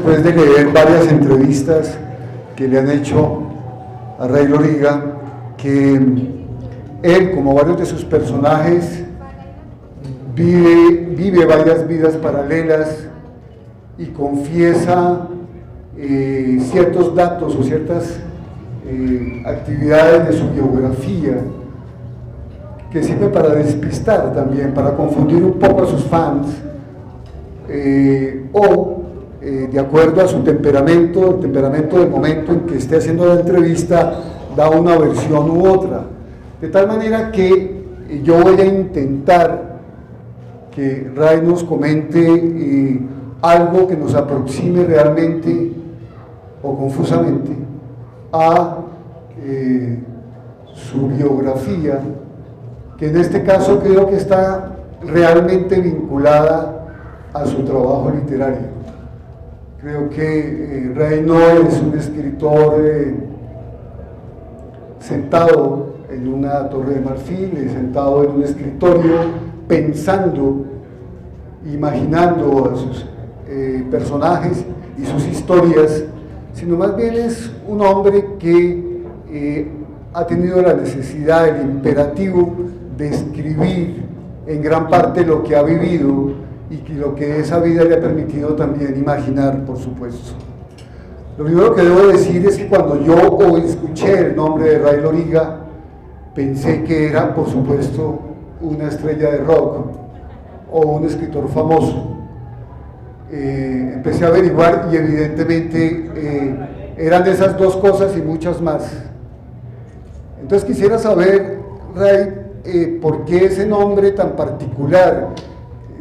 después de leer varias entrevistas que le han hecho a Ray Loriga, que él, como varios de sus personajes, vive varias vidas paralelas y confiesa ciertos datos o ciertas actividades de su biografía que sirve para despistar también, para confundir un poco a sus fans, de acuerdo a su temperamento, el temperamento del momento en que esté haciendo la entrevista, da una versión u otra. De tal manera que yo voy a intentar que Ray nos comente algo que nos aproxime realmente o confusamente a su biografía, que en este caso creo que está realmente vinculada a su trabajo literario. Creo que Ray no es un escritor sentado en una torre de marfil, sentado en un escritorio, pensando, imaginando a sus personajes y sus historias, sino más bien es un hombre que ha tenido la necesidad, el imperativo de escribir en gran parte lo que ha vivido y que lo que esa vida le ha permitido también imaginar, por supuesto. Lo primero que debo decir es que cuando yo escuché el nombre de Ray Loriga, pensé que era, por supuesto, una estrella de rock o un escritor famoso. Empecé a averiguar y evidentemente eran esas dos cosas y muchas más. Entonces quisiera saber, Ray, ¿por qué ese nombre tan particular?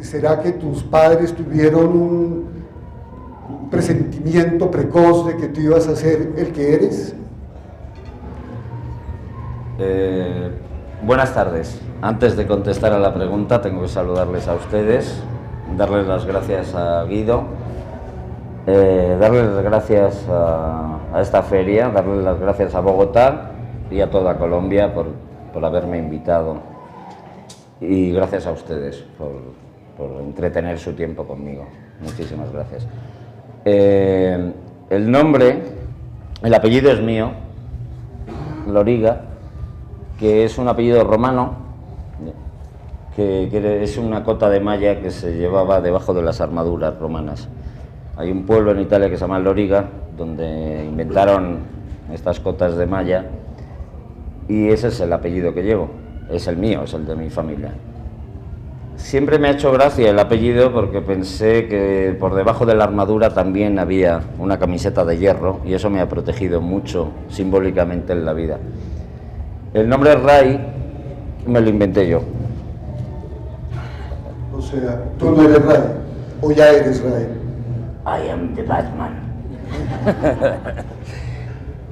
¿Será que tus padres tuvieron un presentimiento precoz de que tú ibas a ser el que eres? Buenas tardes. Antes de contestar a la pregunta, tengo que saludarles a ustedes, darles las gracias a Guido, darles las gracias a esta feria, darles las gracias a Bogotá y a toda Colombia por haberme invitado, y gracias a ustedes por entretener su tiempo conmigo. Muchísimas gracias. El nombre, el apellido es mío, Loriga, que es un apellido romano, que es una cota de malla que se llevaba debajo de las armaduras romanas. Hay un pueblo en Italia que se llama Loriga, donde inventaron estas cotas de malla, y ese es el apellido que llevo. Es el mío, es el de mi familia. Siempre me ha hecho gracia el apellido porque pensé que por debajo de la armadura también había una camiseta de hierro, y eso me ha protegido mucho simbólicamente en la vida. El nombre Ray me lo inventé yo. O sea, tú no eres Ray, o ya eres Ray. I am the Batman.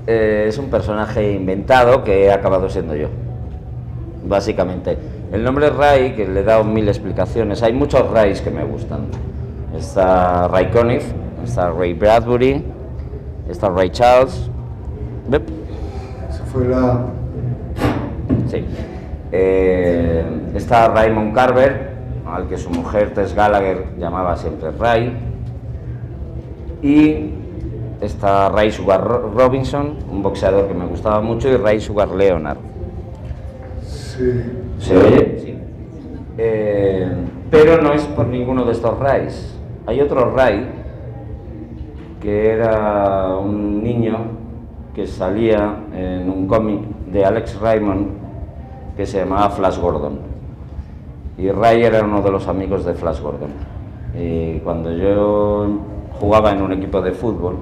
Es un personaje inventado que he acabado siendo yo, básicamente. El nombre Ray, que le he dado 1000 explicaciones, hay muchos Rays que me gustan. Está Ray Conniff, está Ray Bradbury, está Ray Charles. ¿Ves? Esa fue la... Sí. Está Raymond Carver, al que su mujer Tess Gallagher llamaba siempre Ray. Y está Ray Sugar Robinson, un boxeador que me gustaba mucho, y Ray Sugar Leonard. Sí. ¿Se oye? Sí. Pero no es por ninguno de estos Rays. Hay otro Ray, que era un niño que salía en un cómic de Alex Raymond que se llamaba Flash Gordon. Y Ray era uno de los amigos de Flash Gordon. Y cuando yo jugaba en un equipo de fútbol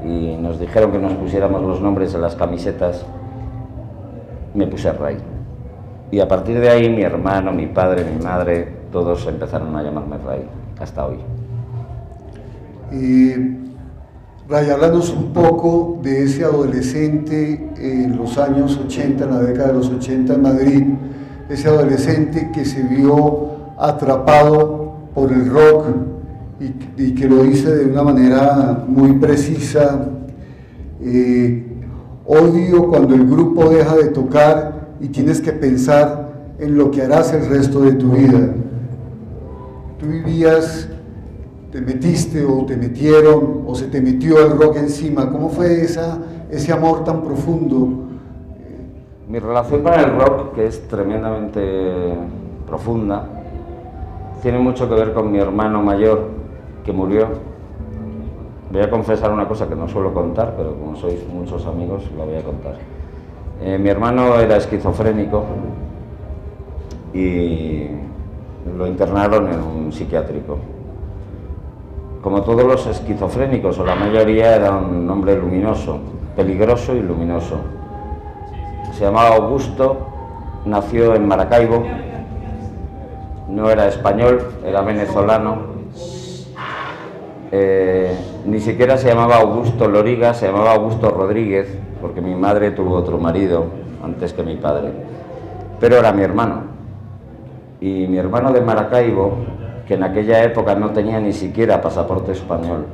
y nos dijeron que nos pusiéramos los nombres en las camisetas, me puse Ray. Y a partir de ahí mi hermano, mi padre, mi madre, todos empezaron a llamarme Ray, hasta hoy. Ray, háblanos un poco de ese adolescente en los años 80, en la década de los 80 en Madrid, ese adolescente que se vio atrapado por el rock y que lo dice de una manera muy precisa. Odio cuando el grupo deja de tocar y tienes que pensar en lo que harás el resto de tu vida. Tú vivías te metiste o te metieron o se te metió el rock encima? ¿Cómo fue ese amor tan profundo? Mi relación con el rock, que es tremendamente profunda, tiene mucho que ver con mi hermano mayor, que murió. Voy a confesar una cosa que no suelo contar, pero como sois muchos amigos, la voy a contar. Mi hermano era esquizofrénico y lo internaron en un psiquiátrico. Como todos los esquizofrénicos, o la mayoría, era un hombre luminoso, peligroso y luminoso. Se llamaba Augusto, nació en Maracaibo, no era español, era venezolano. Ni siquiera se llamaba Augusto Loriga, se llamaba Augusto Rodríguez, porque mi madre tuvo otro marido antes que mi padre, pero era mi hermano. Y mi hermano de Maracaibo, que en aquella época no tenía ni siquiera pasaporte español,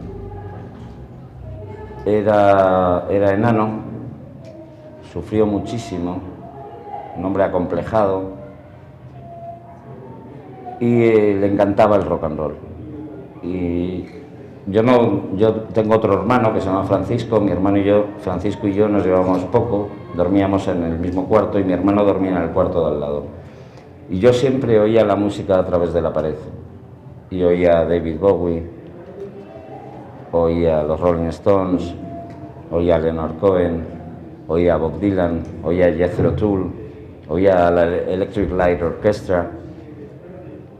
era enano, sufrió muchísimo, un hombre acomplejado, y le encantaba el rock and roll. Y yo tengo otro hermano que se llama Francisco. Mi hermano y yo, Francisco y yo, nos llevábamos poco, dormíamos en el mismo cuarto y mi hermano dormía en el cuarto de al lado. Y yo siempre oía la música a través de la pared. Y oía a David Bowie, oía a los Rolling Stones, oía a Leonard Cohen, oía a Bob Dylan, oía a Jethro Tull, oía a la Electric Light Orchestra.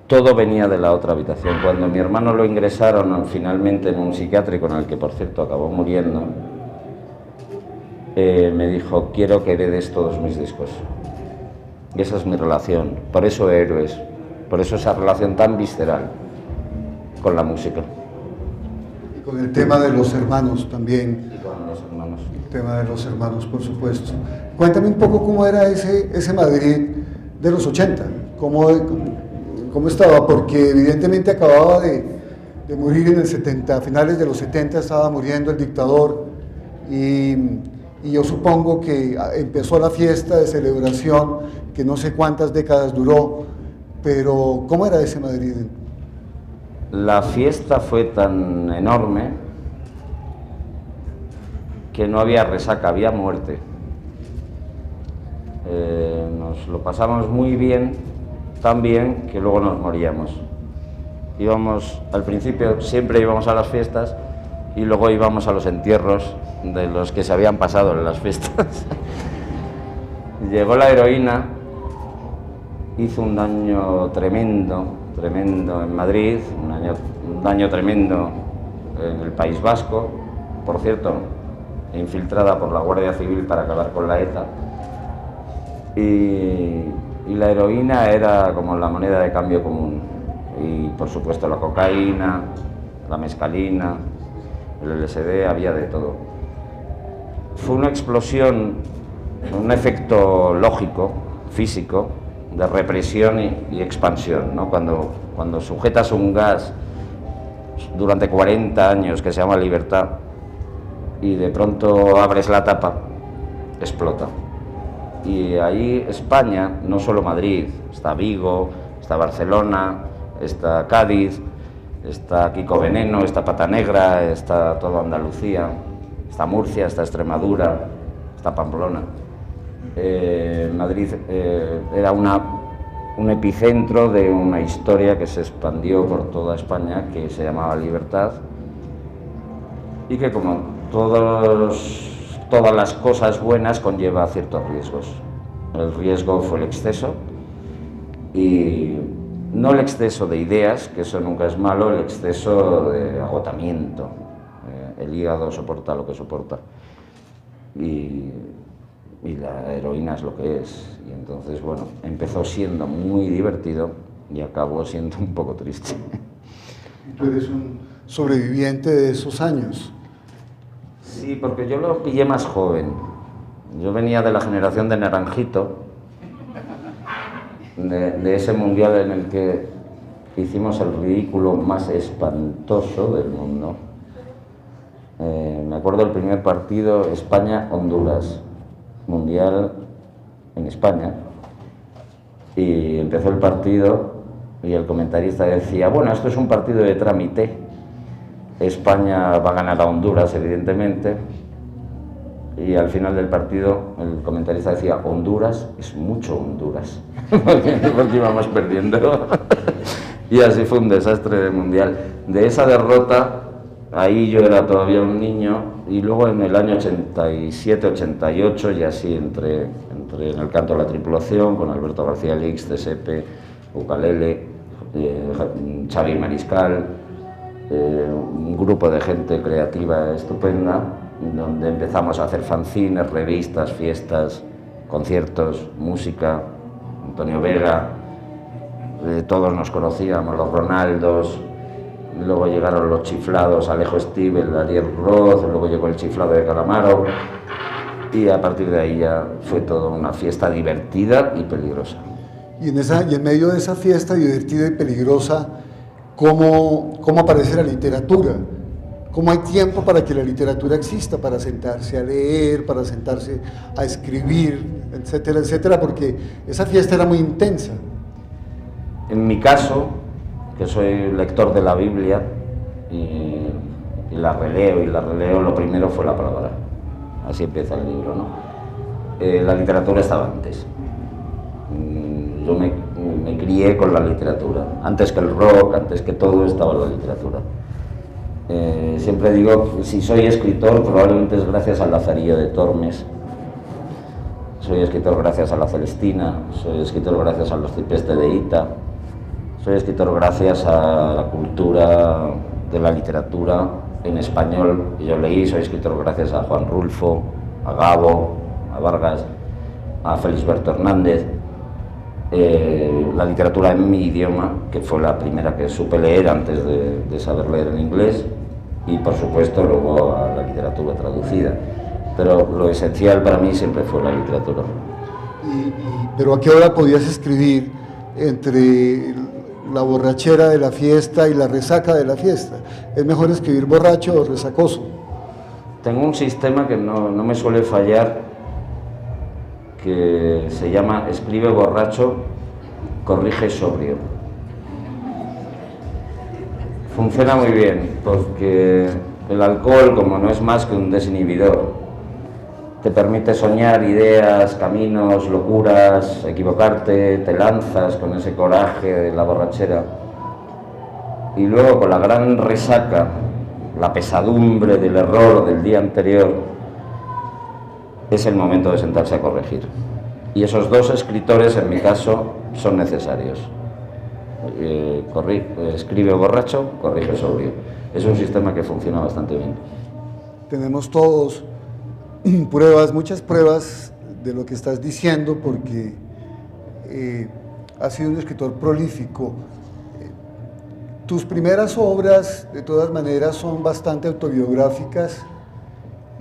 Todo venía de la otra habitación. Cuando mi hermano lo ingresaron finalmente en un psiquiátrico, en el que por cierto acabó muriendo, me dijo: quiero que heredes todos mis discos. Y esa es mi relación. Por eso Héroes, por eso esa relación tan visceral con la música. Y con el tema de los hermanos también. Y con los hermanos. El tema de los hermanos, por supuesto. Cuéntame un poco cómo era ese Madrid de los 80, cómo estaba, porque evidentemente acababa de morir en el 70, a finales de los 70 estaba muriendo el dictador y yo supongo que empezó la fiesta de celebración que no sé cuántas décadas duró, pero ¿cómo era ese Madrid? La fiesta fue tan enorme que no había resaca, había muerte. Nos lo pasamos muy bien, tan bien que luego nos moríamos. Al principio siempre íbamos a las fiestas y luego íbamos a los entierros de los que se habían pasado en las fiestas. Llegó la heroína, hizo un daño tremendo en Madrid, un daño tremendo en el País Vasco, por cierto, infiltrada por la Guardia Civil para acabar con la ETA. Y la heroína era como la moneda de cambio común. Y por supuesto la cocaína, la mescalina, el LSD, había de todo. Fue una explosión, un efecto lógico, físico, de represión y expansión, ¿no? Cuando sujetas un gas durante 40 años que se llama libertad y de pronto abres la tapa, explota. Y ahí España, no solo Madrid, está Vigo, está Barcelona, está Cádiz, está Kiko Veneno, está Pata Negra, está toda Andalucía, está Murcia, está Extremadura, está Pamplona. Madrid era un epicentro de una historia que se expandió por toda España, que se llamaba Libertad, y que, como todas las cosas buenas, conlleva ciertos riesgos. El riesgo fue el exceso, y no el exceso de ideas, que eso nunca es malo, el exceso de agotamiento. El hígado soporta lo que soporta, y la heroína es lo que es. Y entonces, bueno, empezó siendo muy divertido y acabó siendo un poco triste. Tú eres un sobreviviente de esos años. Sí, porque yo lo pillé más joven. Yo venía de la generación de Naranjito, de ese mundial en el que hicimos el ridículo más espantoso del mundo. Me acuerdo del primer partido, España-Honduras, mundial en España, y empezó el partido y el comentarista decía: bueno, esto es un partido de trámite. España va a ganar a Honduras, evidentemente, y al final del partido el comentarista decía: Honduras es mucho Honduras, porque íbamos perdiendo. Y así fue un desastre de mundial. De esa derrota, ahí yo era todavía un niño, y luego en el año 87-88 ya sí entré en el canto de la tripulación con Alberto García Lix, Cesepe, Ukalele, Xavi Mariscal, un grupo de gente creativa estupenda, donde empezamos a hacer fanzines, revistas, fiestas, conciertos, música. Antonio Vega, todos nos conocíamos, los Ronaldos, luego llegaron los chiflados, Alejo Stivel, Ariel Roth, luego llegó el chiflado de Calamaro, y a partir de ahí ya fue toda una fiesta divertida y peligrosa. Y en medio de esa fiesta divertida y peligrosa, ¿cómo aparece la literatura? ¿Cómo hay tiempo para que la literatura exista? Para sentarse a leer, para sentarse a escribir, etcétera, etcétera, porque esa fiesta era muy intensa. En mi caso, que soy lector de la Biblia y la releo, lo primero fue la palabra. Así empieza el libro, ¿no? La literatura estaba antes. Yo me crié con la literatura. Antes que el rock, antes que todo, estaba la literatura. Siempre digo que si soy escritor, probablemente es gracias al Lazarillo de Tormes. Soy escritor gracias a la Celestina, soy escritor gracias a los Cipeste de Ita, soy escritor gracias a la cultura de la literatura en español que yo leí, soy escritor gracias a Juan Rulfo, a Gabo, a Vargas, a Felisberto Hernández. La literatura en mi idioma, que fue la primera que supe leer antes de saber leer en inglés, y por supuesto luego a la literatura traducida. Pero lo esencial para mí siempre fue la literatura. ¿Pero a qué hora podías escribir entre la borrachera de la fiesta y la resaca de la fiesta? ¿Es mejor escribir borracho o resacoso? Tengo un sistema que no me suele fallar, que se llama escribe borracho, corrige sobrio. Funciona muy bien, porque el alcohol, como no es más que un desinhibidor, te permite soñar ideas, caminos, locuras, equivocarte, te lanzas con ese coraje de la borrachera. Y luego con la gran resaca, la pesadumbre del error del día anterior, es el momento de sentarse a corregir. Y esos dos escritores, en mi caso, son necesarios. Escribe borracho, corrige sobrio. Es un sistema que funciona bastante bien. Tenemos todos pruebas, muchas pruebas de lo que estás diciendo, porque has sido un escritor prolífico. Tus primeras obras, de todas maneras, son bastante autobiográficas,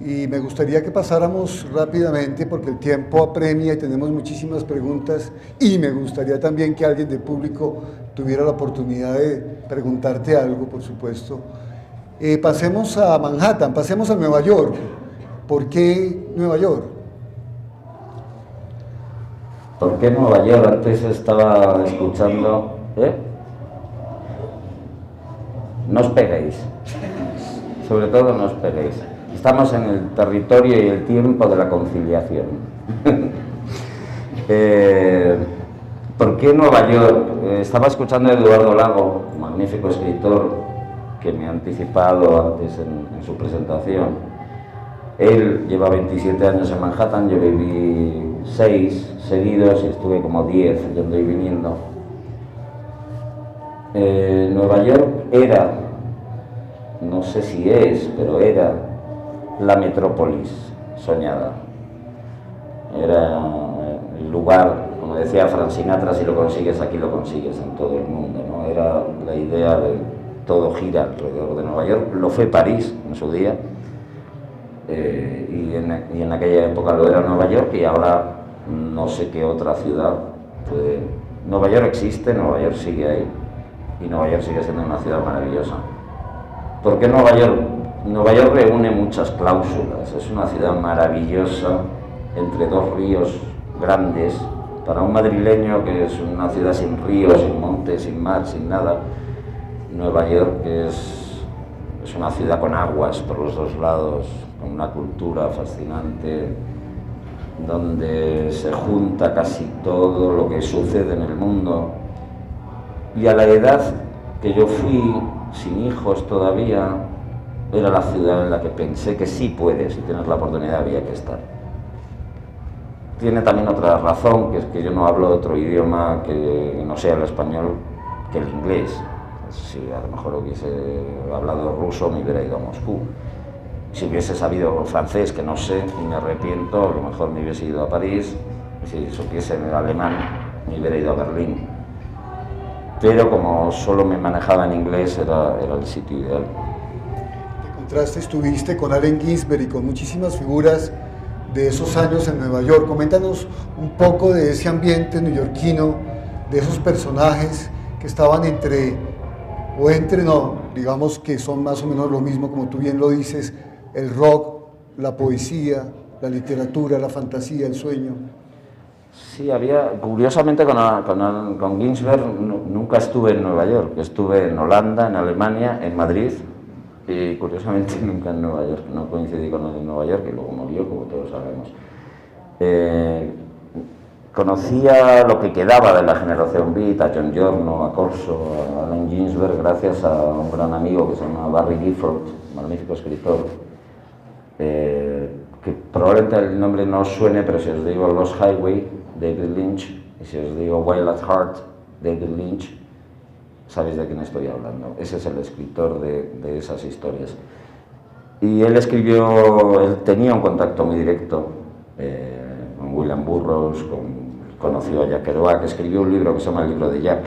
y me gustaría que pasáramos rápidamente, porque el tiempo apremia y tenemos muchísimas preguntas, y me gustaría también que alguien del público tuviera la oportunidad de preguntarte algo, por supuesto. Pasemos a Manhattan, pasemos a Nueva York. ¿Por qué Nueva York? ¿Por qué Nueva York? Antes estaba escuchando... No os peguéis. Sobre todo no os peguéis. Estamos en el territorio y el tiempo de la conciliación. ¿Por qué Nueva York? Estaba escuchando a Eduardo Lago, un magnífico escritor que me ha anticipado antes en su presentación. Él lleva 27 años en Manhattan, yo viví 6 seguidos y estuve como 10 yendo y viniendo. Nueva York era, no sé si es, pero era la metrópolis soñada. Era el lugar, como decía Frank Sinatra, si lo consigues aquí lo consigues en todo el mundo, ¿no? Era la idea de todo gira alrededor de Nueva York. Lo fue París en su día. Y en aquella época lo era Nueva York, y ahora no sé qué otra ciudad puede... Nueva York existe, Nueva York sigue ahí, y Nueva York sigue siendo una ciudad maravillosa. ¿Por qué Nueva York? Nueva York reúne muchas cláusulas, es una ciudad maravillosa entre dos ríos grandes. Para un madrileño, que es una ciudad sin ríos, sin montes, sin mar, sin nada, Nueva York es Es una ciudad con aguas por los dos lados, con una cultura fascinante, donde se junta casi todo lo que sucede en el mundo. Y a la edad que yo fui, sin hijos todavía, era la ciudad en la que pensé que sí puedes, si tienes la oportunidad había que estar. Tiene también otra razón, que es que yo no hablo otro idioma que no sea el español que el inglés. Si a lo mejor hubiese hablado ruso me hubiera ido a Moscú. Si hubiese sabido francés, que no sé, y me arrepiento, a lo mejor me hubiese ido a París. Si supiese alemán, me hubiera ido a Berlín. Pero como solo me manejaba en inglés, era el sitio ideal. De contraste estuviste con Allen Ginsberg y con muchísimas figuras de esos años en Nueva York. Coméntanos un poco de ese ambiente neoyorquino, de esos personajes que estaban digamos que son más o menos lo mismo, como tú bien lo dices, el rock, la poesía, la literatura, la fantasía, el sueño. Sí, curiosamente con Ginsberg nunca estuve en Nueva York, estuve en Holanda, en Alemania, en Madrid, y curiosamente nunca en Nueva York, no coincidí con él en Nueva York, y luego murió, como todos sabemos. Conocía lo que quedaba de la generación Beat, a John Giorno, a Corso, a Allen Ginsberg, gracias a un gran amigo que se llama Barry Gifford, magnífico escritor, que probablemente el nombre no os suene, pero si os digo Lost Highway, David Lynch, y si os digo Wild at Heart, David Lynch, sabéis de quién estoy hablando. Ese es el escritor de esas historias. Y él tenía un contacto muy directo con William Burroughs, conoció a Jack Kerouac, escribió un libro que se llama El libro de Jack,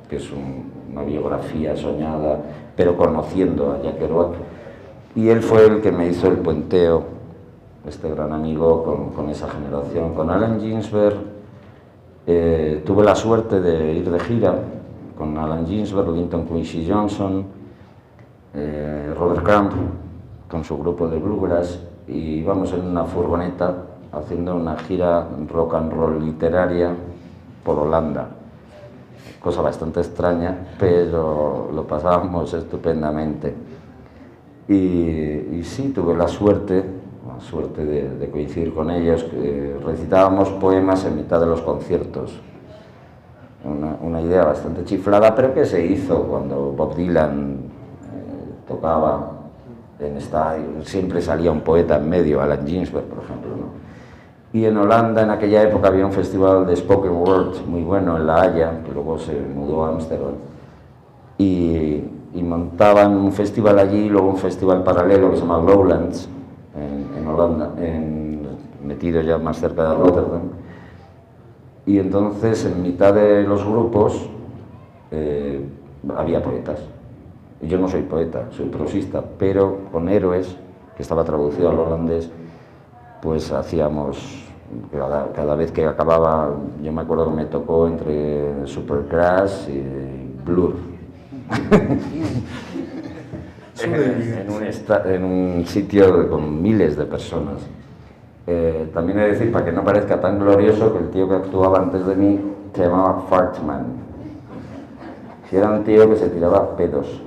que es una biografía soñada, pero conociendo a Jack Kerouac. Y él fue el que me hizo el puenteo, este gran amigo, con esa generación. Con Allen Ginsberg tuve la suerte de ir de gira con Allen Ginsberg, Linton Kwesi Johnson, Robert Crumb, con su grupo de bluegrass, y íbamos en una furgoneta haciendo una gira rock and roll literaria por Holanda. Cosa bastante extraña, pero lo pasábamos estupendamente. Y sí, tuve la suerte de coincidir con ellos, que recitábamos poemas en mitad de los conciertos. Una idea bastante chiflada, pero que se hizo cuando Bob Dylan tocaba en siempre salía un poeta en medio, Allen Ginsberg, por ejemplo, ¿no? Y en Holanda, en aquella época, había un festival de spoken word muy bueno en La Haya, que luego se mudó a Ámsterdam, y montaban un festival allí, luego un festival paralelo que se llama Lowlands, en Holanda, metido ya más cerca de Rotterdam. Y entonces, en mitad de los grupos, había poetas. Yo no soy poeta, soy prosista, pero con Héroes, que estaba traducido al holandés, pues hacíamos, cada vez que acababa, yo me acuerdo que me tocó entre Supergrass y Blur. en un sitio con miles de personas. También he de decir, para que no parezca tan glorioso, que el tío que actuaba antes de mí se llamaba Fartman. Si era un tío que se tiraba pedos.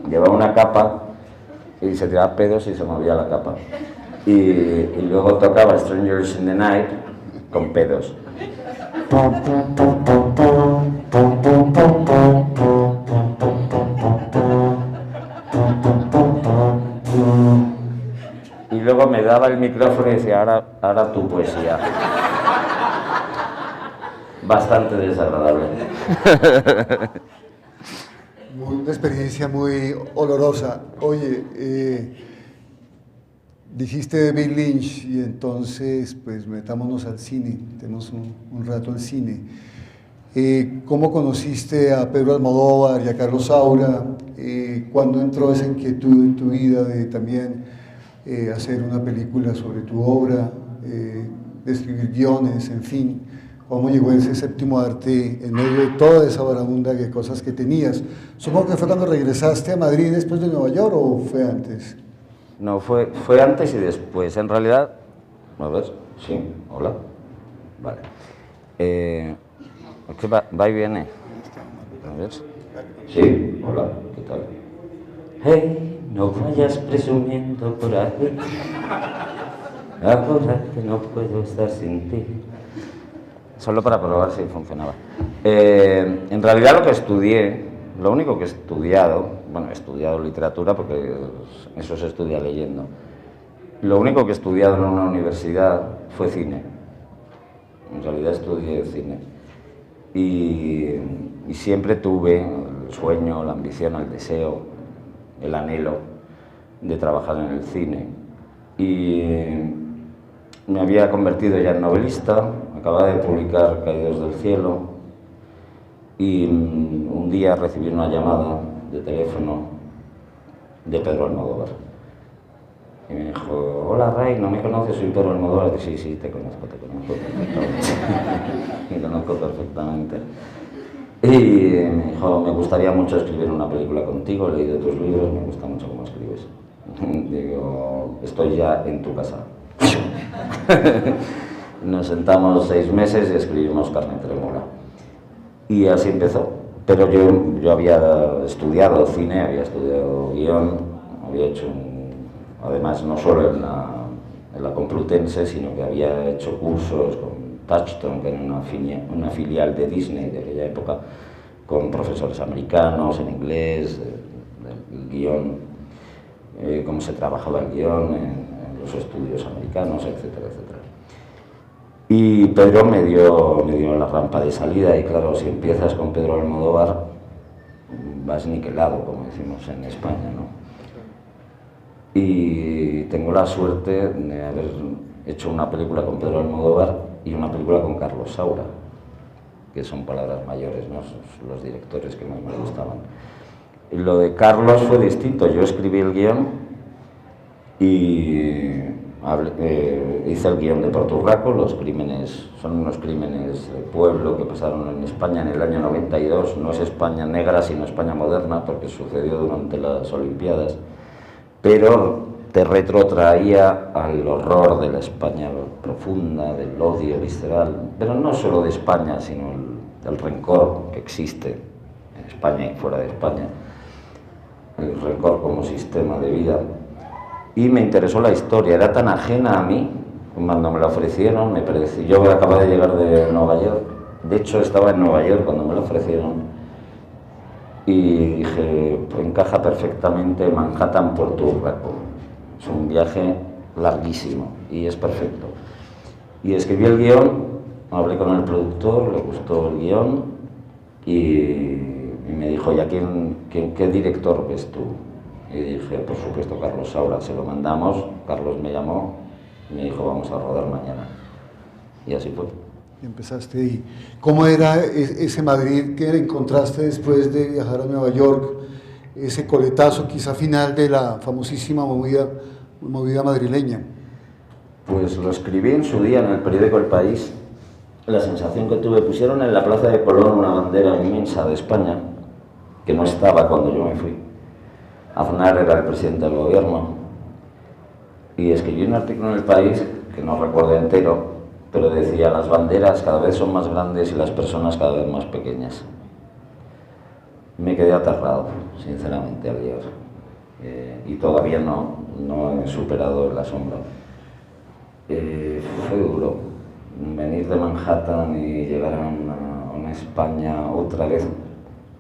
Llevaba una capa y se tiraba pedos y se movía la capa. Y luego tocaba Strangers in the Night con pedos. Y luego me daba el micrófono y decía, ahora tu poesía. Bastante desagradable. Una experiencia muy olorosa. Oye, dijiste David Lynch y entonces pues metámonos al cine, tenemos un rato al cine. ¿Cómo conociste a Pedro Almodóvar y a Carlos Saura? ¿Cuándo entró esa inquietud en tu vida de también hacer una película sobre tu obra, de escribir guiones, en fin? ¿Cómo llegó ese séptimo arte en medio de toda esa barabunda de cosas que tenías? Supongo que fue cuando regresaste a Madrid después de Nueva York, ¿o fue antes? No, fue antes y después. En realidad, a ver, sí, hola, vale. ¿Qué va y viene? A ver. Sí, hola, ¿qué tal? Hey. no vayas presumiendo por ahí, ahora que no puedo estar sin ti. Solo para probar si funcionaba. En realidad lo que estudié, lo único que he estudiado, bueno, he estudiado literatura porque eso se estudia leyendo. Lo único que he estudiado en una universidad fue cine. En realidad estudié cine. Y siempre tuve el sueño, la ambición, el deseo, el anhelo de trabajar en el cine. Y me había convertido ya en novelista, acababa de publicar Caídos del cielo, y un día recibí una llamada de teléfono de Pedro Almodóvar. Y me dijo, hola Ray, ¿no me conoces? Soy Pedro Almodóvar. Y sí, te conozco perfectamente. Me conozco perfectamente. Y me dijo, me gustaría mucho escribir una película contigo, he leído tus libros, me gusta mucho cómo escribes. Digo, estoy ya en tu casa. Nos sentamos 6 meses y escribimos Carne Trémula. Y así empezó. Pero yo había estudiado cine, había estudiado guión, había hecho además no solo en la Complutense, sino que había hecho cursos con Touchstone, que era una filial de Disney de aquella época, con profesores americanos en inglés, del guión, cómo se trabajaba el guión en los estudios americanos, etcétera, etcétera. Y Pedro me dio la rampa de salida, y claro, si empiezas con Pedro Almodóvar, vas niquelado, como decimos en España, ¿no? Y tengo la suerte de haber hecho una película con Pedro Almodóvar y una película con Carlos Saura, que son palabras mayores, ¿no? Son los directores que más me gustaban. Y lo de Carlos fue distinto. Yo escribí el guión y hice el guión de Porturraco. Los crímenes son unos crímenes de pueblo que pasaron en España en el año 92. No es España negra, sino España moderna, porque sucedió durante las Olimpiadas. Pero te retrotraía al horror de la España profunda, del odio visceral, pero no solo de España, sino del rencor que existe en España y fuera de España, el rencor como sistema de vida. Y me interesó la historia, era tan ajena a mí, cuando me la ofrecieron, me pareció, yo acababa de llegar de Nueva York, de hecho estaba en Nueva York cuando me la ofrecieron, y dije, pues encaja perfectamente Manhattan Porturraco. Es un viaje larguísimo y es perfecto. Y escribí el guión, hablé con el productor, le gustó el guión y me dijo, ¿ya qué director ves tú? Y dije, por supuesto, Carlos Saura. Se lo mandamos, Carlos me llamó y me dijo, vamos a rodar mañana. Y así fue. Y empezaste. ¿Y cómo era ese Madrid que encontraste después de viajar a Nueva York? Ese coletazo quizá final de la famosísima movida madrileña. Pues lo escribí en su día en el periódico El País. La sensación que tuve, pusieron en la Plaza de Colón una bandera inmensa de España, que no estaba cuando yo me fui. Aznar era el presidente del gobierno. Y escribí un artículo en El País, que no recuerdo entero, pero decía, las banderas cada vez son más grandes y las personas cada vez más pequeñas. Me quedé aterrado, sinceramente, al llegar. Y todavía no he superado el asombro. Fue duro venir de Manhattan y llegar a una España otra vez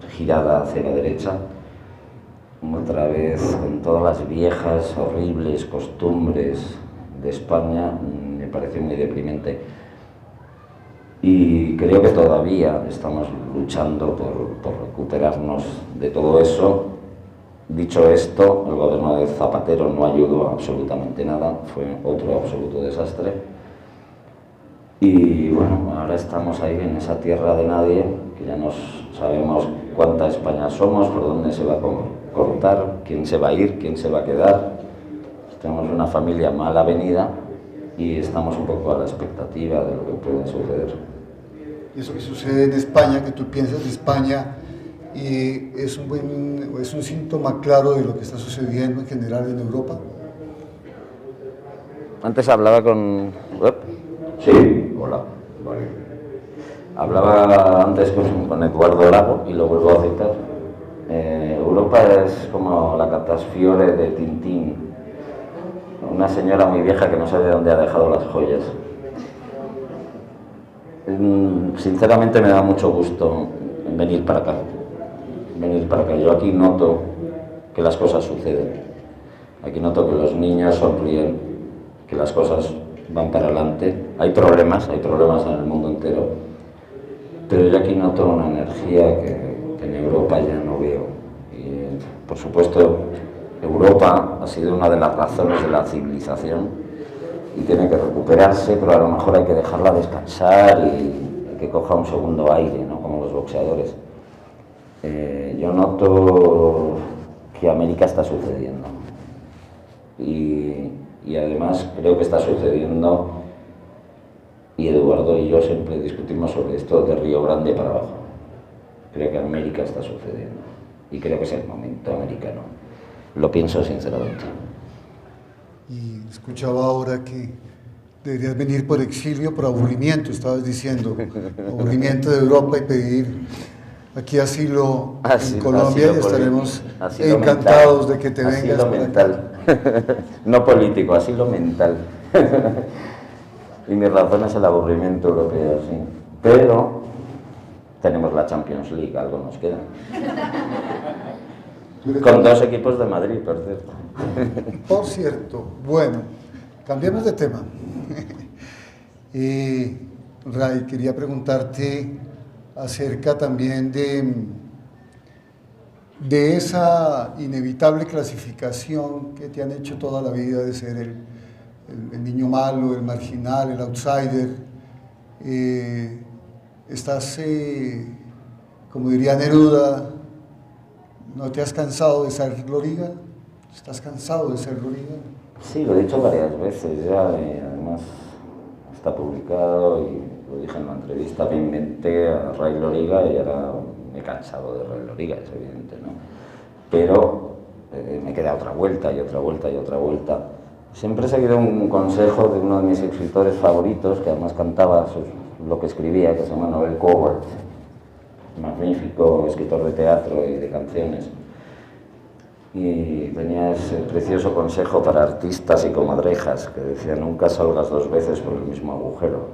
girada hacia la derecha, otra vez con todas las viejas, horribles costumbres de España. Me pareció muy deprimente. Y creo que todavía estamos luchando por recuperarnos de todo eso. Dicho esto, el gobierno de Zapatero no ayudó a absolutamente nada, fue otro absoluto desastre. Y bueno, ahora estamos ahí en esa tierra de nadie, que ya no sabemos cuánta España somos, por dónde se va a cortar, quién se va a ir, quién se va a quedar. Tenemos una familia mal avenida y estamos un poco a la expectativa de lo que puede suceder. Y eso que sucede en España, que tú piensas de España, y es un síntoma claro de lo que está sucediendo en general en Europa. Antes hablaba con... Sí, hola. Vale. Hablaba antes con Eduardo Lago y lo vuelvo a citar. Europa es como la catasfiore de Tintín, una señora muy vieja que no sabe dónde ha dejado las joyas. Sinceramente me da mucho gusto venir para acá. Yo aquí noto que las cosas suceden. Aquí noto que los niños sonríen, que las cosas van para adelante. Hay problemas en el mundo entero, pero yo aquí noto una energía que en Europa ya no veo. Y, por supuesto, Europa ha sido una de las razones de la civilización y tiene que recuperarse, pero a lo mejor hay que dejarla descansar y que coja un segundo aire, ¿no? Como los boxeadores. Yo noto que América está sucediendo y además creo que está sucediendo, y Eduardo y yo siempre discutimos sobre esto, de Río Grande para abajo. Creo que América está sucediendo y creo que es el momento americano. Lo pienso sinceramente. Y escuchaba ahora que deberías venir por exilio, por aburrimiento, estabas diciendo, aburrimiento de Europa, y pedir aquí asilo en Colombia, y estaremos encantados de que te vengas. Asilo mental, no político, asilo mental. Y mi razón es el aburrimiento europeo, sí. Pero tenemos la Champions League, algo nos queda. Con 2 equipos de Madrid, por cierto. Por cierto, bueno, cambiemos de tema. Ray, quería preguntarte acerca también de esa inevitable clasificación que te han hecho toda la vida de ser el niño malo, el marginal, el outsider. Estás, como diría Neruda, ¿no te has cansado de ser Loriga? ¿Estás cansado de ser Loriga? Sí, lo he dicho varias veces ya, además está publicado y lo dije en la entrevista. Me inventé a Ray Loriga y ahora me he cansado de Ray Loriga, es evidente, ¿no? Pero me queda otra vuelta y otra vuelta y otra vuelta. Siempre he seguido un consejo de uno de mis escritores favoritos, que además cantaba lo que escribía, que se llama Noel Coward, magnífico escritor de teatro y de canciones. Y tenía ese precioso consejo para artistas y comadrejas, que decía: nunca salgas 2 veces por el mismo agujero.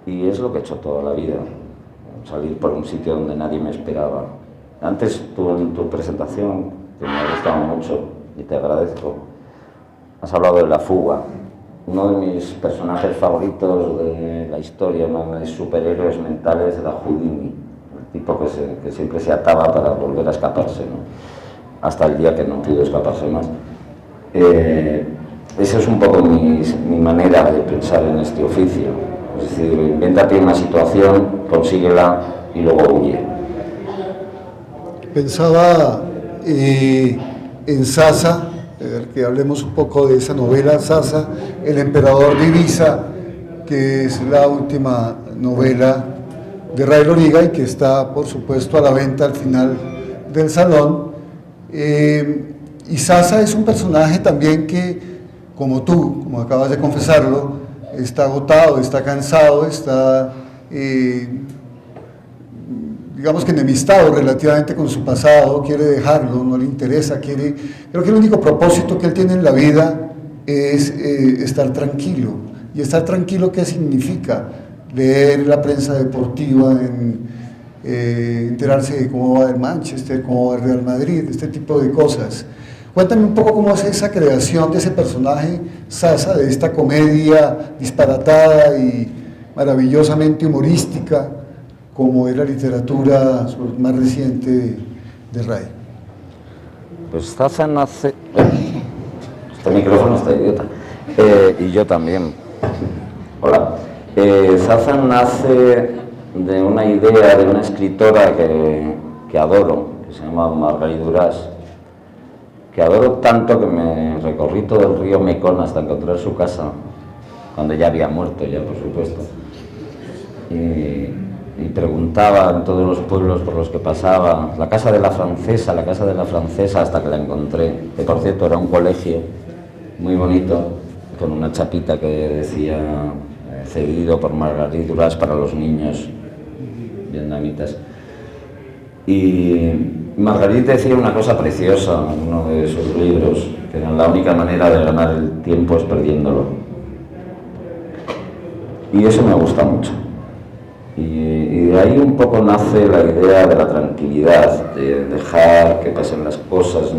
Y es lo que he hecho toda la vida, salir por un sitio donde nadie me esperaba. Antes tú en tu presentación, que me ha gustado mucho y te agradezco, has hablado de La fuga, uno de mis personajes favoritos de la historia, uno de mis superhéroes mentales, era Houdini, el tipo que siempre se ataba para volver a escaparse, ¿no? Hasta el día que no pudo escaparse más. Esa es un poco mi manera de pensar en este oficio, es decir, invéntate una situación, consíguela y luego huye. Pensaba en Sasa, que hablemos un poco de esa novela, Sasa, el emperador de Ibiza, que es la última novela de Ray Loriga y que está, por supuesto, a la venta al final del salón. Y Sasa es un personaje también que, como tú, como acabas de confesarlo, está agotado, está cansado, está, digamos que enemistado relativamente con su pasado, quiere dejarlo, no le interesa, creo que el único propósito que él tiene en la vida es estar tranquilo. ¿Y estar tranquilo qué significa? Leer la prensa deportiva, enterarse de cómo va el Manchester, cómo va el Real Madrid, este tipo de cosas. Cuéntame un poco cómo es esa creación de ese personaje Sasa, de esta comedia disparatada y maravillosamente humorística, como es la literatura más reciente de Ray. Pues Sasa nace... Este micrófono está idiota. Y yo también. Hola. Sasa nace de una idea de una escritora que adoro, que se llama Marguerite Duras, que adoro tanto que me recorrí todo el río Mekong hasta encontrar su casa, cuando ya había muerto, ya por supuesto. Y preguntaba en todos los pueblos por los que pasaba, la casa de la francesa, hasta que la encontré, que por cierto era un colegio muy bonito, con una chapita que decía cedido por Marguerite Duras para los niños vietnamitas. Y Marguerite decía una cosa preciosa en uno de sus libros, que era la única manera de ganar el tiempo es perdiéndolo. Y eso me gusta mucho. Y de ahí un poco nace la idea de la tranquilidad, de dejar que pasen las cosas,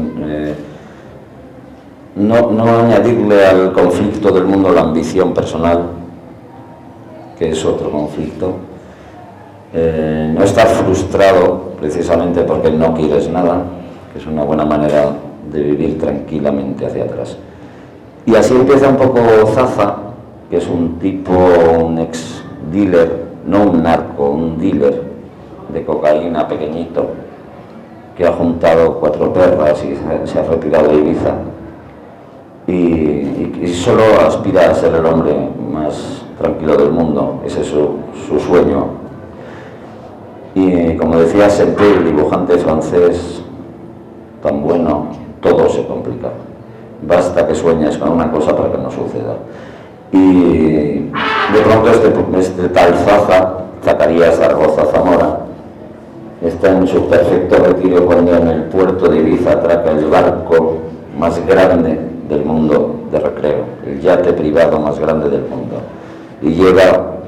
no añadirle al conflicto del mundo la ambición personal, que es otro conflicto, no estar frustrado precisamente porque no quieres nada, que es una buena manera de vivir tranquilamente hacia atrás. Y así empieza un poco Zaza, que es un tipo, un ex dealer, no un narco, un dealer de cocaína pequeñito, que ha juntado 4 perras y se ha retirado de Ibiza y solo aspira a ser el hombre más tranquilo del mundo. Ese es su sueño. Y como decía Sepé, el dibujante francés tan bueno, todo se complica. Basta que sueñes con una cosa para que no suceda. Y de pronto este tal Zaza, Zacarías Zaragoza Zamora, está en su perfecto retiro cuando en el puerto de Ibiza atraca el barco más grande del mundo de recreo, el yate privado más grande del mundo, y llega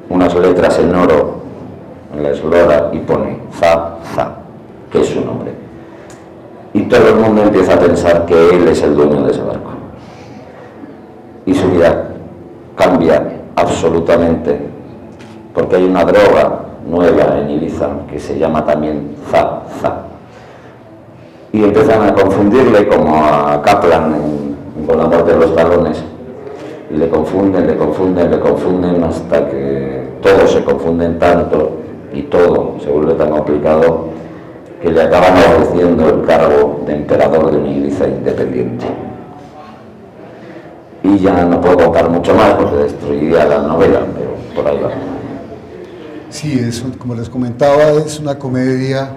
unas letras en oro en la eslora y pone Zaza, que es su nombre, y todo el mundo empieza a pensar que él es el dueño de ese barco, y su vida cambia absolutamente, porque hay una droga nueva en Ibiza que se llama también Zaza, y empiezan a confundirle como a Kaplan con la muerte de los talones, y le confunden hasta que todos se confunden tanto y todo se vuelve tan complicado que le acaban ofreciendo el cargo de emperador de una Ibiza independiente. Y ya no puedo contar mucho más porque destruiría la novela, pero por ahí va. Sí, como les comentaba, es una comedia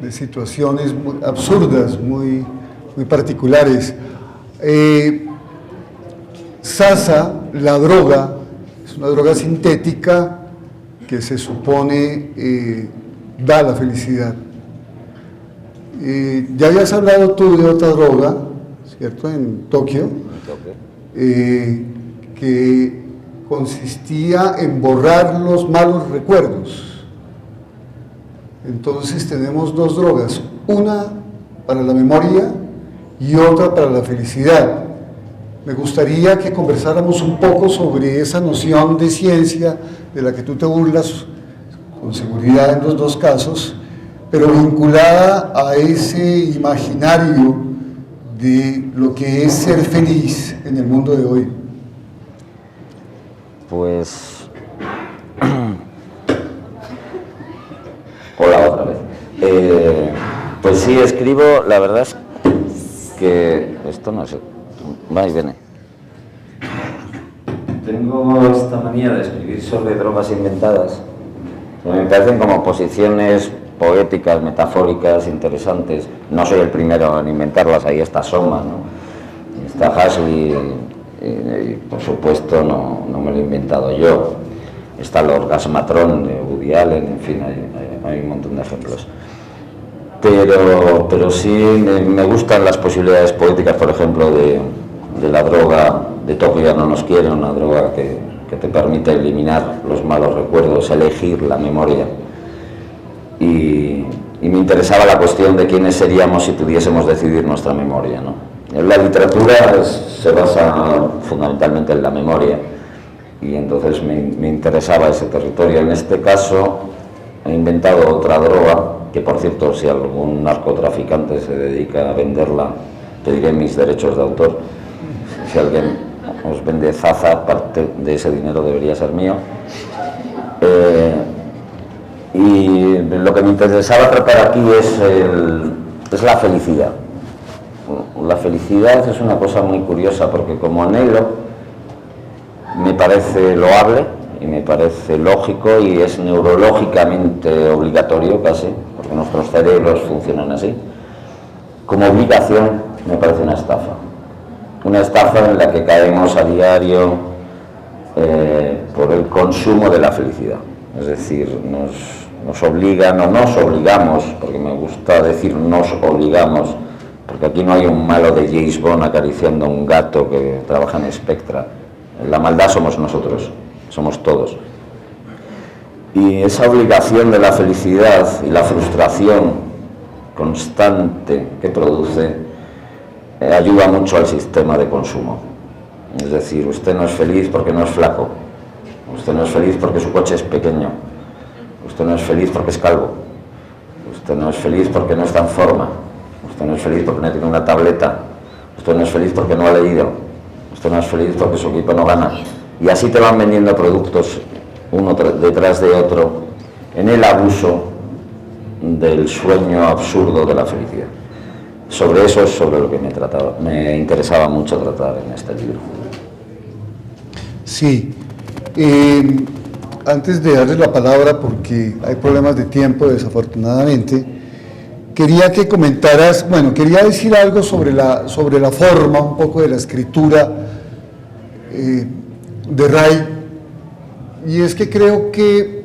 de situaciones muy absurdas, muy particulares. Zaza, la droga, es una droga sintética que se supone da la felicidad. Ya habías hablado tú de otra droga, ¿cierto?, en Tokio, que consistía en borrar los malos recuerdos. Entonces tenemos 2 drogas, una para la memoria y otra para la felicidad. Me gustaría que conversáramos un poco sobre esa noción de ciencia de la que tú te burlas con seguridad en los 2 casos, pero vinculada a ese imaginario de lo que es ser feliz en el mundo de hoy. Pues... Hola otra vez. Pues sí, escribo, la verdad es que esto no sé, va y viene. Tengo esta manía de escribir sobre drogas inventadas. Me parecen como posiciones poéticas, metafóricas, interesantes. No soy el primero en inventarlas, ahí está Soma, ¿no? Está Huxley, y por supuesto no me lo he inventado yo. Está el orgasmatron de Woody Allen, en fin, hay un montón de ejemplos. Pero sí me gustan las posibilidades poéticas, por ejemplo, de la droga de Tokio ya no nos quiere, una droga que te permite eliminar los malos recuerdos, elegir la memoria. Y me interesaba la cuestión de quiénes seríamos si pudiésemos decidir nuestra memoria, ¿no? La literatura se basa fundamentalmente en la memoria, y entonces me interesaba ese territorio. En este caso he inventado otra droga, que por cierto, si algún narcotraficante se dedica a venderla, pediré mis derechos de autor. Si alguien os vende Zaza, parte de ese dinero debería ser mío. Y lo que me interesaba tratar aquí es la felicidad. La felicidad es una cosa muy curiosa, porque como anhelo me parece loable y me parece lógico y es neurológicamente obligatorio casi, porque nuestros cerebros funcionan así. Como obligación me parece una estafa en la que caemos a diario por el consumo de la felicidad. Es decir, nos obligan o nos obligamos, porque me gusta decir nos obligamos, porque aquí no hay un malo de James Bond acariciando a un gato que trabaja en Spectra. La maldad somos nosotros, somos todos. Y esa obligación de la felicidad y la frustración constante que produce ayuda mucho al sistema de consumo. Es decir, usted no es feliz porque no es flaco, usted no es feliz porque su coche es pequeño, usted no es feliz porque es calvo, usted no es feliz porque no está en forma, usted no es feliz porque no tiene una tableta, usted no es feliz porque no ha leído, usted no es feliz porque su equipo no gana. Y así te van vendiendo productos uno detrás de otro en el abuso del sueño absurdo de la felicidad. Sobre eso es sobre lo que me interesaba mucho tratar en este libro. Sí. Antes de darle la palabra, porque hay problemas de tiempo desafortunadamente, quería que comentaras, quería decir algo sobre la forma, un poco de la escritura de Ray, y es que creo que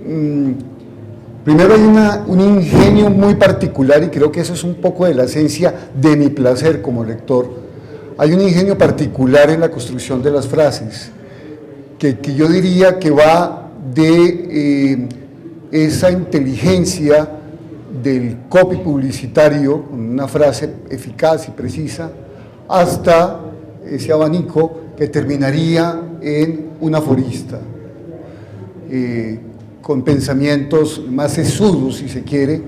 primero hay un ingenio muy particular, y creo que eso es un poco de la esencia de mi placer como lector. Hay un ingenio particular en la construcción de las frases, que yo diría que va de esa inteligencia del copy publicitario, con una frase eficaz y precisa, hasta ese abanico que terminaría en un aforista, con pensamientos más sesudos, si se quiere,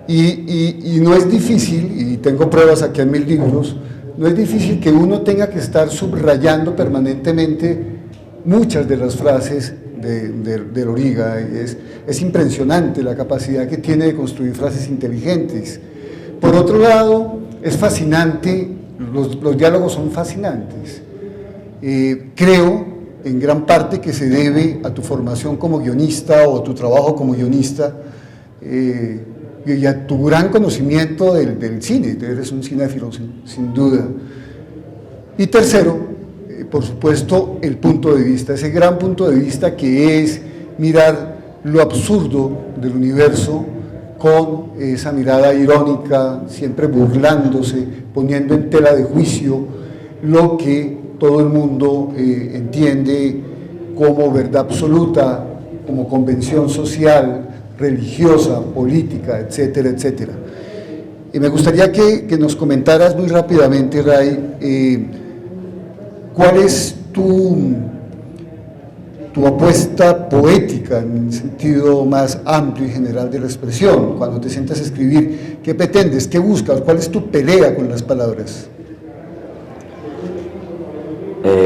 y no es difícil, y tengo pruebas aquí en mis libros, no es difícil que uno tenga que estar subrayando permanentemente muchas de las frases de Loriga. Es impresionante la capacidad que tiene de construir frases inteligentes. Por otro lado, es fascinante, los diálogos son fascinantes. Creo, en gran parte, que se debe a tu formación como guionista o a tu trabajo como guionista y a tu gran conocimiento del cine. Eres un cinéfilo, sin duda. Y tercero, por supuesto, el punto de vista, ese gran punto de vista que es mirar lo absurdo del universo con esa mirada irónica, siempre burlándose, poniendo en tela de juicio lo que todo el mundo entiende como verdad absoluta, como convención social, religiosa, política, etcétera, etcétera. Y me gustaría que nos comentaras muy rápidamente, Ray, ¿cuál es tu apuesta poética en el sentido más amplio y general de la expresión? Cuando te sientas a escribir, ¿qué pretendes? ¿Qué buscas? ¿Cuál es tu pelea con las palabras?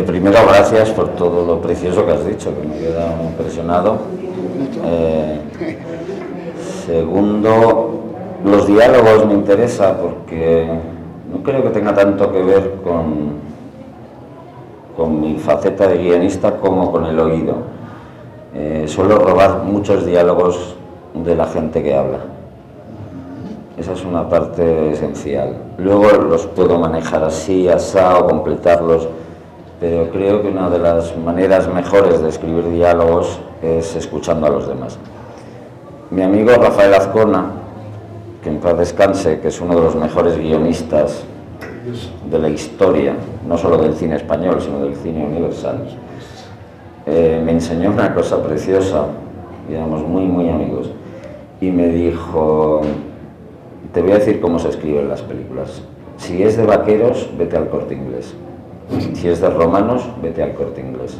Primero, gracias por todo lo precioso que has dicho, que me he quedado impresionado. Segundo, los diálogos me interesa porque no creo que tenga tanto que ver con mi faceta de guionista como con el oído. Suelo robar muchos diálogos de la gente que habla. Esa es una parte esencial. Luego los puedo manejar así, asado, completarlos, pero creo que una de las maneras mejores de escribir diálogos es escuchando a los demás. Mi amigo Rafael Azcona, que en paz descanse, que es uno de los mejores guionistas de la historia, no solo del cine español, sino del cine universal, me enseñó una cosa preciosa, y éramos muy, muy amigos, y me dijo: te voy a decir cómo se escriben las películas. Si es de vaqueros, vete al Corte Inglés. Si es de romanos, vete al Corte Inglés.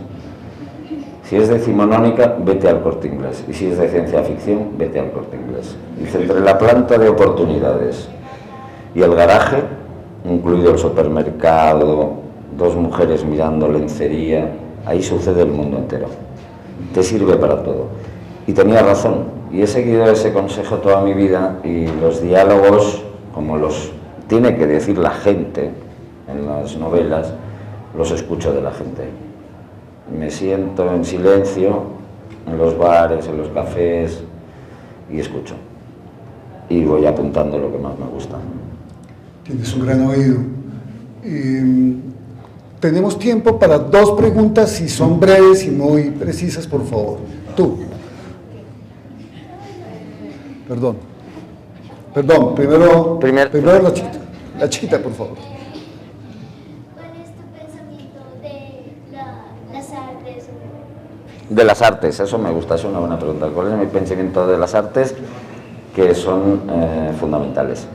Si es decimonónica, vete al Corte Inglés. Y si es de ciencia ficción, vete al Corte Inglés. Dice, entre la planta de oportunidades y el garaje, incluido el supermercado, dos mujeres mirando lencería, ahí sucede el mundo entero. Te sirve para todo. Y tenía razón, y he seguido ese consejo toda mi vida, y los diálogos, como los tiene que decir la gente en las novelas, los escucho de la gente. Me siento en silencio en los bares, en los cafés, y escucho. Y voy apuntando lo que más me gusta. Tienes un gran oído. Tenemos tiempo para 2 preguntas, si son breves y muy precisas, por favor. Tú. Perdón. Perdón, primero la chiquita, por favor. ¿Cuál es tu pensamiento de las artes? De las artes, eso me gusta, es una buena pregunta. ¿Cuál es mi pensamiento de las artes? Que son fundamentales.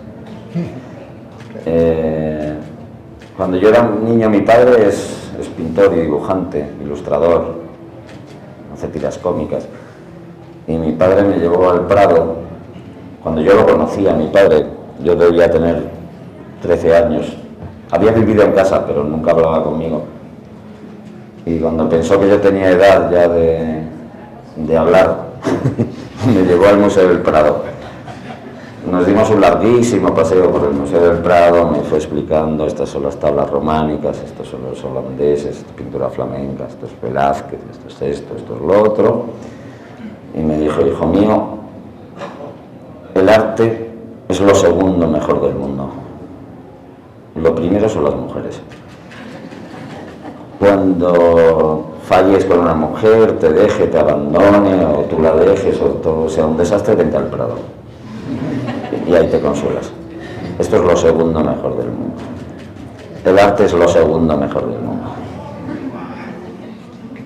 Cuando yo era un niño, mi padre es pintor y dibujante, ilustrador, hace tiras cómicas. Y mi padre me llevó al Prado. Cuando yo lo conocía, mi padre, yo debía tener 13 años. Había vivido en casa, pero nunca hablaba conmigo. Y cuando pensó que yo tenía edad ya de hablar, me llevó al Museo del Prado. Nos dimos un larguísimo paseo por el Museo del Prado, me fue explicando, estas son las tablas románicas, estos son los holandeses, esto es pintura flamenca, esto es Velázquez, esto es esto, esto es lo otro. Y me dijo, hijo mío, el arte es lo segundo mejor del mundo. Lo primero son las mujeres. Cuando falles con una mujer, te deje, te abandone, o tú la dejes, o todo sea un desastre, vente al Prado. Y ahí te consuelas. Esto es lo segundo mejor del mundo. El arte es lo segundo mejor del mundo.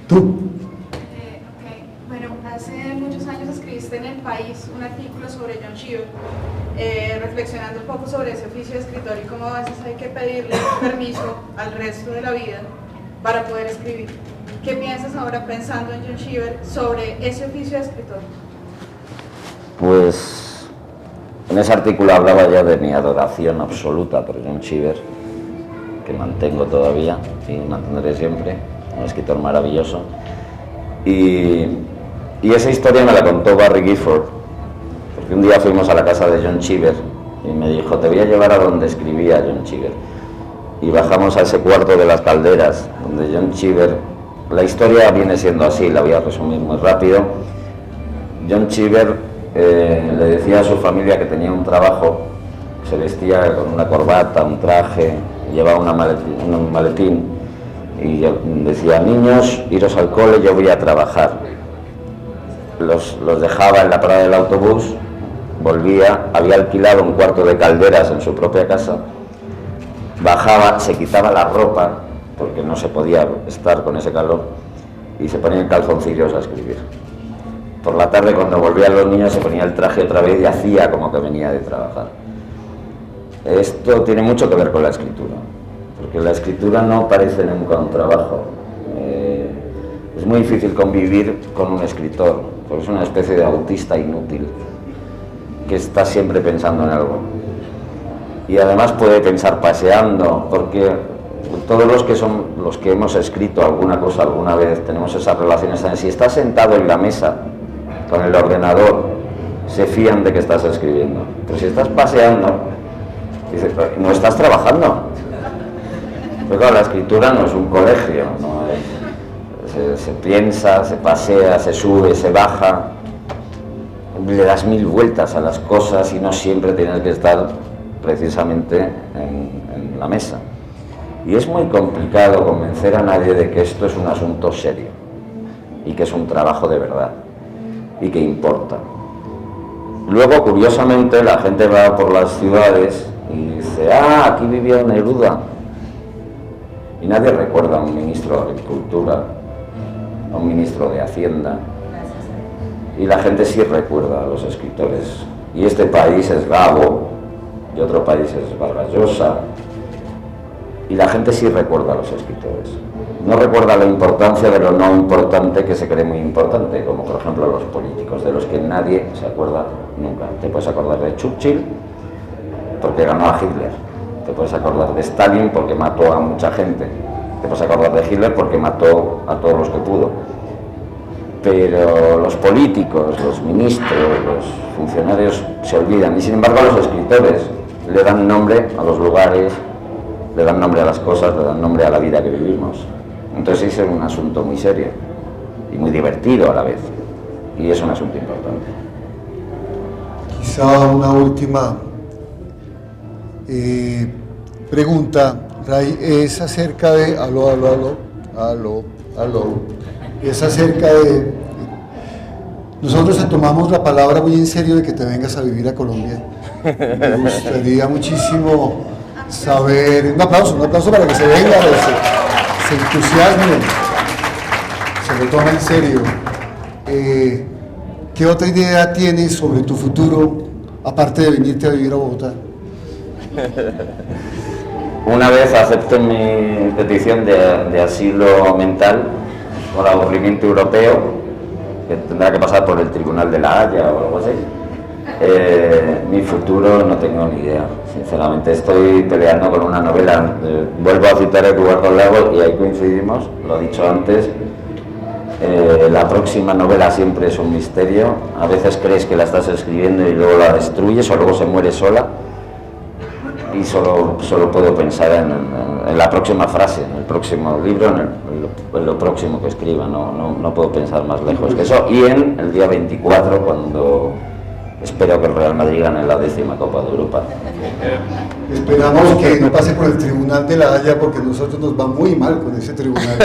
Tú. Bueno, hace muchos años escribiste en El País un artículo sobre John Cheever, reflexionando un poco sobre ese oficio de escritor y cómo a veces hay que pedirle permiso al resto de la vida para poder escribir. ¿Qué piensas ahora pensando en John Cheever sobre ese oficio de escritor? Pues en ese artículo hablaba ya de mi adoración absoluta por John Cheever, que mantengo todavía y mantendré siempre, un escritor maravilloso. Y esa historia me la contó Barry Gifford, porque un día fuimos a la casa de John Cheever y me dijo, te voy a llevar a donde escribía John Cheever. Y bajamos a ese cuarto de las calderas, donde John Cheever, la historia viene siendo así, la voy a resumir muy rápido. John Cheever le decía a su familia que tenía un trabajo, se vestía con una corbata, un traje, llevaba un maletín y decía, niños, iros al cole, yo voy a trabajar. Los dejaba en la parada del autobús, volvía, había alquilado un cuarto de calderas en su propia casa, bajaba, se quitaba la ropa, porque no se podía estar con ese calor, y se ponía en calzoncillos a escribir. Por la tarde, cuando volvían los niños, se ponía el traje otra vez y hacía como que venía de trabajar. Esto tiene mucho que ver con la escritura, porque la escritura no parece nunca un trabajo. Es muy difícil convivir con un escritor, porque es una especie de autista inútil, que está siempre pensando en algo. Y además puede pensar paseando, porque todos los que hemos escrito alguna cosa alguna vez, tenemos esas relaciones. Si estás sentado en la mesa con el ordenador, se fían de que estás escribiendo. Pero si estás paseando, dices, no estás trabajando. Pero claro, la escritura no es un colegio, ¿no? Se piensa, se pasea, se sube, se baja, le das 1000 vueltas a las cosas y no siempre tienes que estar precisamente en la mesa. Y es muy complicado convencer a nadie de que esto es un asunto serio y que es un trabajo de verdad y que importa. Luego, curiosamente, la gente va por las ciudades y dice, aquí vivía Neruda. Y nadie recuerda a un ministro de Agricultura, a un ministro de Hacienda. Y la gente sí recuerda a los escritores. Y este país es Gabo, y otro país es Vargas Llosa. Y la gente sí recuerda a los escritores. No recuerda la importancia de lo no importante que se cree muy importante, como por ejemplo los políticos, de los que nadie se acuerda nunca. Te puedes acordar de Churchill porque ganó a Hitler. Te puedes acordar de Stalin porque mató a mucha gente. Te puedes acordar de Hitler porque mató a todos los que pudo. Pero los políticos, los ministros, los funcionarios se olvidan. Y sin embargo los escritores le dan nombre a los lugares, le dan nombre a las cosas, le dan nombre a la vida que vivimos. Entonces ese es un asunto muy serio y muy divertido a la vez. Y es un asunto importante. Quizá una última pregunta, Ray, es acerca de... Aló. Es acerca Nosotros te tomamos la palabra muy en serio de que te vengas a vivir a Colombia. Me gustaría muchísimo saber, un aplauso para que se venga, se entusiasme, se lo toma en serio. ¿Qué otra idea tienes sobre tu futuro, aparte de venirte a vivir a Bogotá? Una vez acepté mi petición de asilo mental por aburrimiento europeo, que tendrá que pasar por el Tribunal de la Haya o algo así. Mi futuro no tengo ni idea, sinceramente. Estoy peleando con una novela, vuelvo a citar Eduardo Lago y ahí coincidimos, lo he dicho antes. La próxima novela siempre es un misterio, a veces crees que la estás escribiendo y luego la destruyes o luego se muere sola, y solo puedo pensar en la próxima frase, en el próximo libro, en lo próximo que escriba, no puedo pensar más lejos que eso, y en el día 24, cuando espero que el Real Madrid gane la 10ª Copa de Europa. Esperamos que no pase por el Tribunal de la Haya, porque a nosotros nos va muy mal con ese tribunal.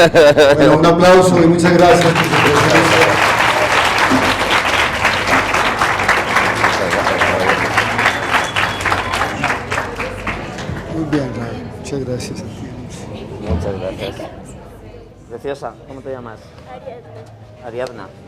Bueno, un aplauso y muchas gracias por su presencia. Muy bien, Ray. Muchas gracias a ti. Muchas gracias. Preciosa, ¿cómo te llamas? Ariadna. Ariadna.